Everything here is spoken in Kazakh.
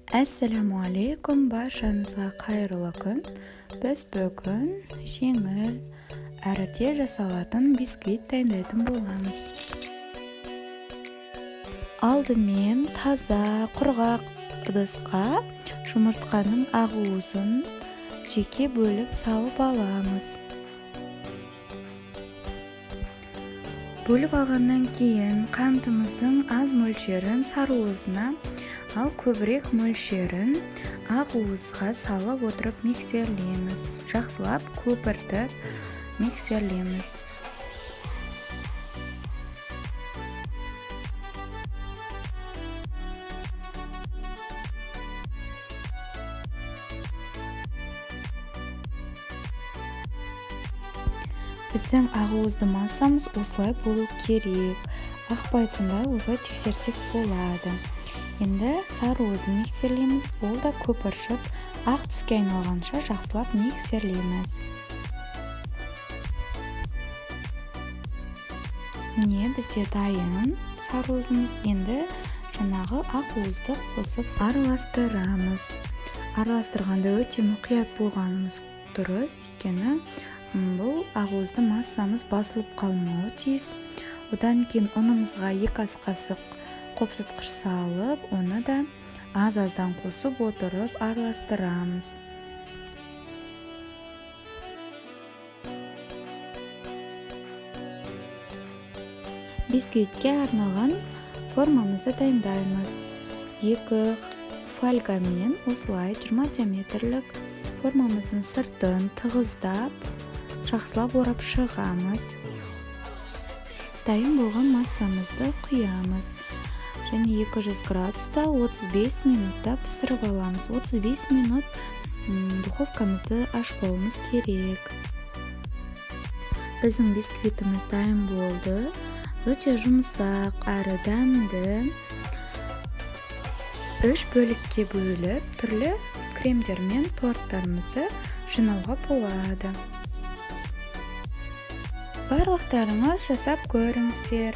Assalamu alaikum, barшаңызға қайырлы күн. Біз бүгін жеңіл әрі тез жасалатын бисквит дайындайтын боламыз. Алдымен таза құрғақ ыдысқа жұмыртқаның ағуызын жеке бөліп салып аламыз. Бөліп алғаннан кейін қантымыздың аз мөлшерін сарыуызына, ал көбірек мөлшерін ағуызға салып отырып миксерлейміз. Жақсылап көпіртіп миксерлейміз. Біздің ағуызды массамыз осылай болу керек. Ақпайтындай осылай тексерсек болады. Енді сарыуызын миксерлейміз. Ол да көпіршіп, ақ түске айналғанша жақсылап миксерлейміз. Міне бізде дайын сарыуызымыз. Енді жаңағы ақуызды қосып араластырамыз. Араластырғанда өте мұқият болғанымыз дұрыс, өйткені бұл ағуызды массамыз басылып қалмауы тиіс. Одан кейін ұнымызға 2 ас қасық қопсытқыш салып, оны да аз-аздан қосып отырып араластырамыз. Бисквитке арналған формамызды дайындаймыз. 2 фольгамен осылай 20 диаметрлік формамыздың сыртын тығыздап, жақсылап орап шығамыз. Дайын болған массамызды құямыз. Және 200 градуста 35 минутта пісіріп аламыз. 35 минут духовкамызды ашпауымыз керек. Біздің бисквитіміз дайын болды. Өте жұмсақ әрі дәмді. 3 бөлікке бөліп, түрлі кремдер мен торттарымызды жинауға болады. Барлықтарыңыз жасап көріңіздер.